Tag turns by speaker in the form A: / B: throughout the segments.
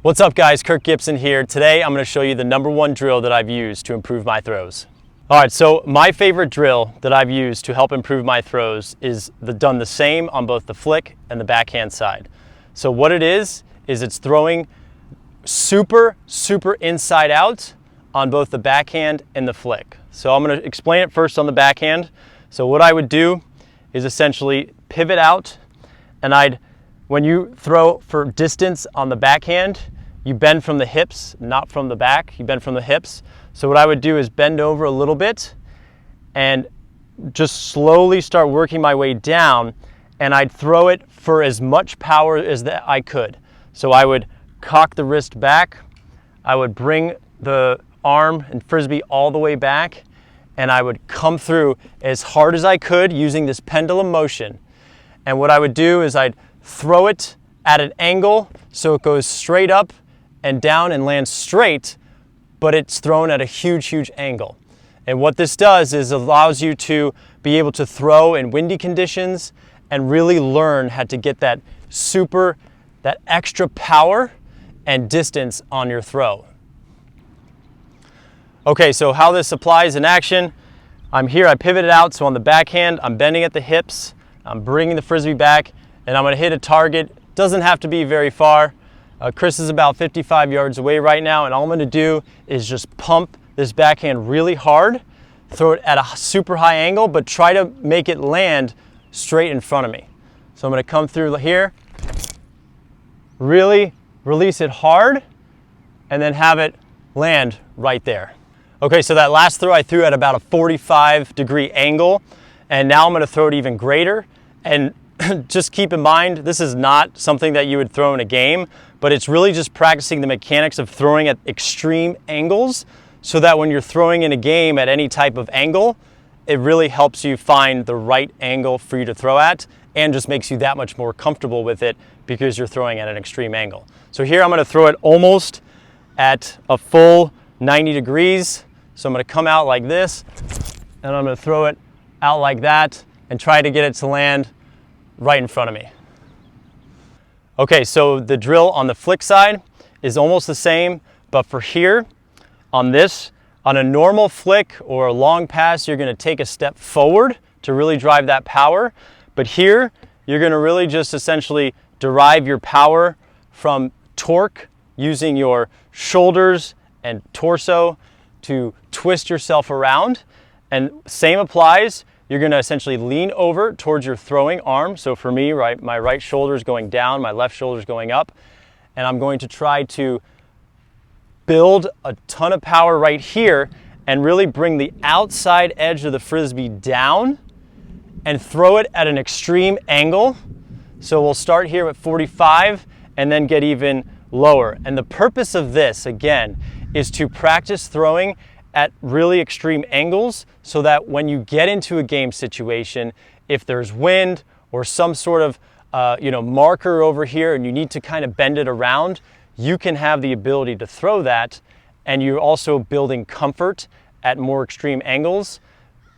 A: What's up guys, Kirk Gibson here. Today I'm going to show you the #1 drill that I've used to improve my throws. Alright, so my favorite drill that I've used to help improve my throws is done the same on both the flick and the backhand side. So what it is it's throwing super inside out on both the backhand and the flick. So I'm going to explain it first on the backhand. So what I would do is essentially pivot out, and when you throw for distance on the backhand, you bend from the hips, not from the back. You bend from the hips. So what I would do is bend over a little bit and just slowly start working my way down, and I'd throw it for as much power as I could. So I would cock the wrist back, I would bring the arm and frisbee all the way back, and I would come through as hard as I could using this pendulum motion. And what I would do is I'd throw it at an angle so it goes straight up and down and lands straight, but it's thrown at a huge angle. And what this does is allows you to be able to throw in windy conditions and really learn how to get that extra power and distance on your throw. Okay, so how this applies in action, I'm here, I pivoted out, so on the backhand, I'm bending at the hips, I'm bringing the frisbee back, and I'm going to hit a target. Doesn't have to be very far. Chris is about 55 yards away right now, and all I'm going to do is just pump this backhand really hard, throw it at a super high angle, but try to make it land straight in front of me. So I'm going to come through here, really release it hard, and then have it land right there. Okay, so that last throw I threw at about a 45-degree angle, and now I'm going to throw it even greater. And just keep in mind, this is not something that you would throw in a game, but it's really just practicing the mechanics of throwing at extreme angles, so that when you're throwing in a game at any type of angle, it really helps you find the right angle for you to throw at, and just makes you that much more comfortable with it because you're throwing at an extreme angle. So here I'm going to throw it almost at a full 90 degrees. So I'm going to come out like this, and I'm going to throw it out like that and try to get it to land right in front of me. Okay, so the drill on the flick side is almost the same, but for here, on a normal flick or a long pass, you're going to take a step forward to really drive that power. But here, you're going to really just essentially derive your power from torque, using your shoulders and torso to twist yourself around. And same applies. You're going to essentially lean over towards your throwing arm. So for me, my right shoulder is going down, my left shoulder is going up, and I'm going to try to build a ton of power right here and really bring the outside edge of the frisbee down and throw it at an extreme angle. So we'll start here at 45 and then get even lower. And the purpose of this, again, is to practice throwing at really extreme angles, so that when you get into a game situation, if there's wind or some sort of marker over here and you need to kind of bend it around, you can have the ability to throw that, and you're also building comfort at more extreme angles,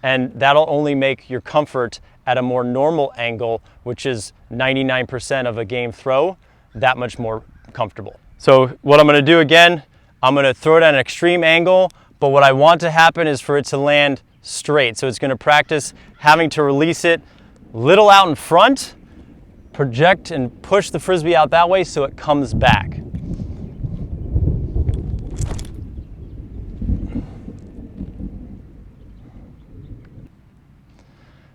A: and that'll only make your comfort at a more normal angle, which is 99% of a game throw, that much more comfortable. So what I'm going to do again, I'm going to throw it at an extreme angle, but what I want to happen is for it to land straight. So it's going to practice having to release it little out in front, project and push the frisbee out that way so it comes back.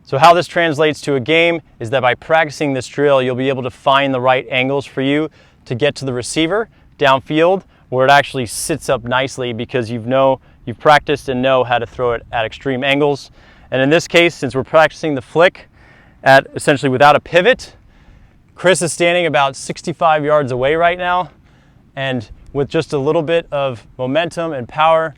A: So how this translates to a game is that by practicing this drill, you'll be able to find the right angles for you to get to the receiver downfield, where it actually sits up nicely because you've practiced and know how to throw it at extreme angles. And in this case, since we're practicing the flick at essentially without a pivot, Chris is standing about 65 yards away right now, and with just a little bit of momentum and power,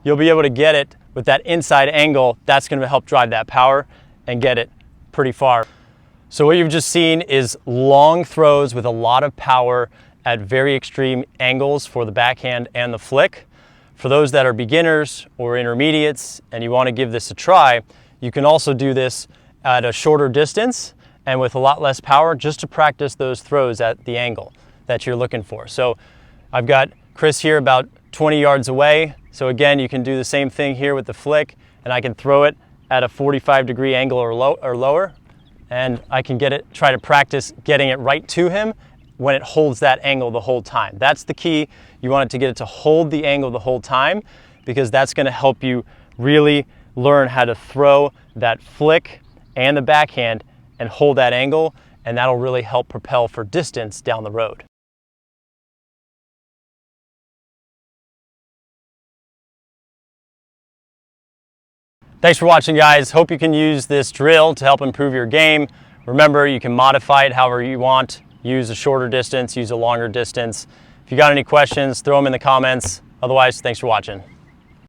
A: you'll be able to get it with that inside angle. That's going to help drive that power and get it pretty far. So what you've just seen is long throws with a lot of power at very extreme angles for the backhand and the flick. For those that are beginners or intermediates and you want to give this a try, you can also do this at a shorter distance and with a lot less power, just to practice those throws at the angle that you're looking for. So I've got Chris here about 20 yards away. So again, you can do the same thing here with the flick, and I can throw it at a 45-degree angle or lower, and I can try to practice getting it right to him when it holds that angle the whole time. That's the key. You want it to get it to hold the angle the whole time, because that's going to help you really learn how to throw that flick and the backhand and hold that angle, and that'll really help propel for distance down the road. Thanks for watching, guys. Hope you can use this drill to help improve your game. Remember, you can modify it however you want. Use a shorter distance, use a longer distance. If you got any questions, throw them in the comments. Otherwise, thanks for watching.